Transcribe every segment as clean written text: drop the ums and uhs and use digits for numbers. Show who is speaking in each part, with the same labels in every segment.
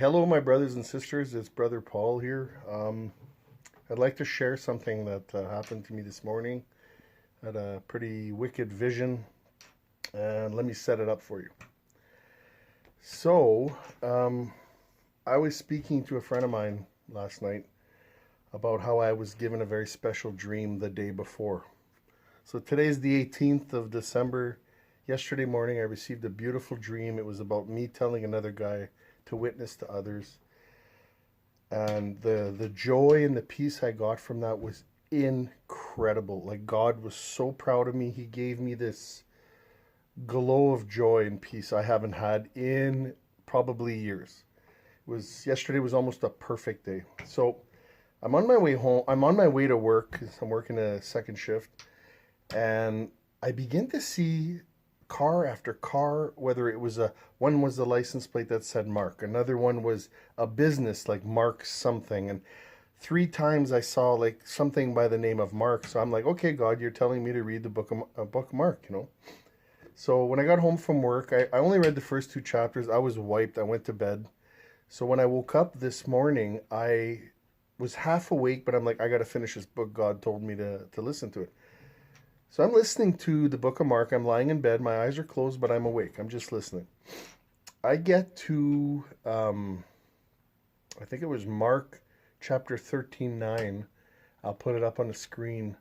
Speaker 1: Hello, my brothers and sisters. It's Brother Paul here. I'd like to share something that happened to me this morning. I had a pretty wicked vision, and let me set it up for you. So, I was speaking to a friend of mine last night about how I was given a very special dream the day before. So, today's the 18th of December. Yesterday morning, I received a beautiful dream. It was about me telling another guy to witness to others. And the joy and the peace I got from that was incredible. Like, God was so proud of me. He gave me this glow of joy and peace I haven't had in probably years. Yesterday was almost a perfect day. So I'm on my way home. I'm on my way to work 'cause I'm working a second shift, and I begin to see car after car, whether it was one was the license plate that said Mark, another one was a business like Mark something, and three times I saw like something by the name of Mark. So I'm like, okay, God, you're telling me to read the book of Mark. So when I got home from work, I only read the first two chapters. I was wiped. I went to bed. So when I woke up this morning, I was half awake, but I'm like, I got to finish this book. God told me to listen to it. So I'm listening to the book of Mark. I'm lying in bed. My eyes are closed, but I'm awake. I'm just listening. I get to, I think it was Mark chapter 13:9. I'll put it up on the screen.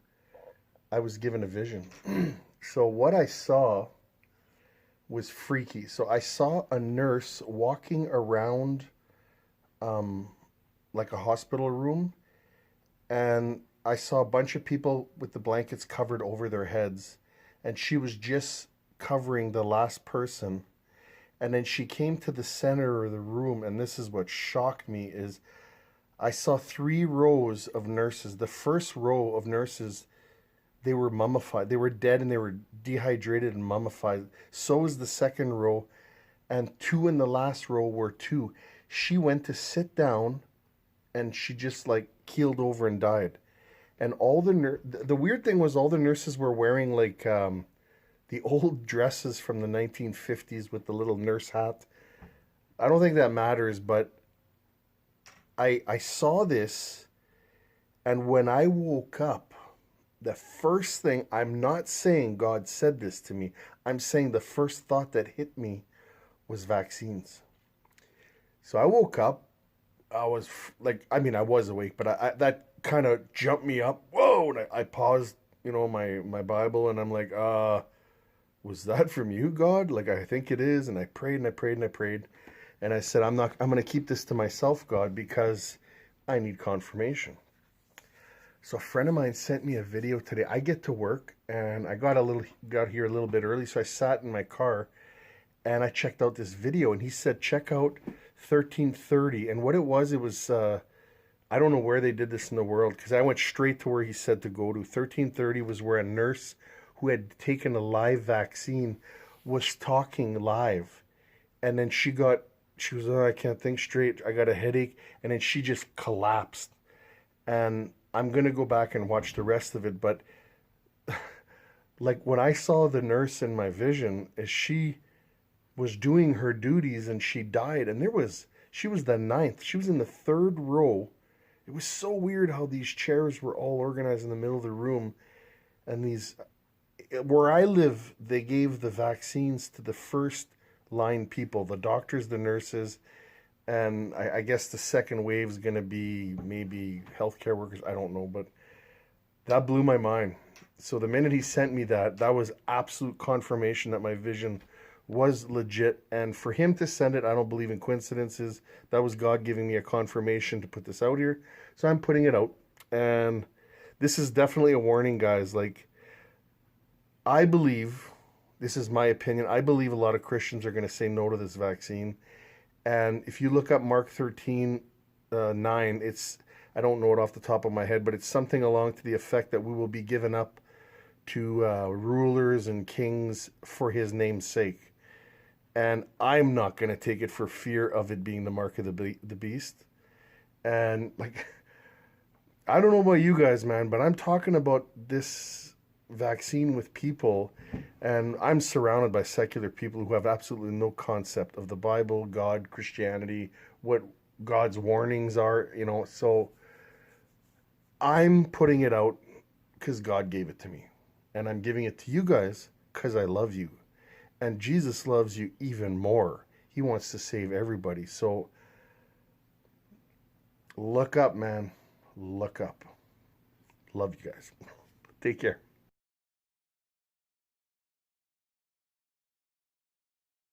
Speaker 1: I was given a vision. So what I saw was freaky. So I saw a nurse walking around like a hospital room, and I saw a bunch of people with the blankets covered over their heads, and she was just covering the last person. And then she came to the center of the room, and this is what shocked me is I saw three rows of nurses. The first row of nurses, they were mummified. They were dead and they were dehydrated and mummified. So was the second row, and two in the last row were two. She went to sit down, and she just like keeled over and died. And all the weird thing was all the nurses were wearing like the old dresses from the 1950s with the little nurse hat. I don't think that matters, but I saw this, and when I woke up, the first thing, I'm not saying God said this to me, I'm saying the first thought that hit me was vaccines. So I woke up. I was like, I mean, I was awake, but that kind of jumped me up. Whoa! And I paused, my Bible, and I'm like, was that from you, God? Like, I think it is. And I prayed and I prayed and I prayed. And I said, I'm going to keep this to myself, God, because I need confirmation. So a friend of mine sent me a video today. I get to work, and I got here a little bit early. So I sat in my car and I checked out this video, and he said, check out 1330. And what it was, I don't know where they did this in the world, because I went straight to where he said to go to. 1330 was where a nurse who had taken a live vaccine was talking live. And then she was, oh, I can't think straight. I got a headache. And then she just collapsed. And I'm going to go back and watch the rest of it. But like when I saw the nurse in my vision, as she was doing her duties and she died, and she was the ninth. She was in the third row. It was so weird how these chairs were all organized in the middle of the room. And where I live, they gave the vaccines to the first line people, the doctors, the nurses, and I guess the second wave is going to be maybe healthcare workers. I don't know, but that blew my mind. So the minute he sent me that was absolute confirmation that my vision was legit. And for him to send it, I don't believe in coincidences. That was God giving me a confirmation to put this out here. So I'm putting it out. And this is definitely a warning, guys. Like, I believe, this is my opinion, I believe a lot of Christians are going to say no to this vaccine. And if you look up Mark 13, 9, I don't know it off the top of my head, but it's something along to the effect that we will be given up to rulers and kings for his name's sake. And I'm not going to take it for fear of it being the mark of the beast. And like, I don't know about you guys, man, but I'm talking about this vaccine with people, and I'm surrounded by secular people who have absolutely no concept of the Bible, God, Christianity, what God's warnings are, So I'm putting it out because God gave it to me. And I'm giving it to you guys because I love you. And Jesus loves you even more. He wants to save everybody. So look up, man. Look up. Love you guys. Take care.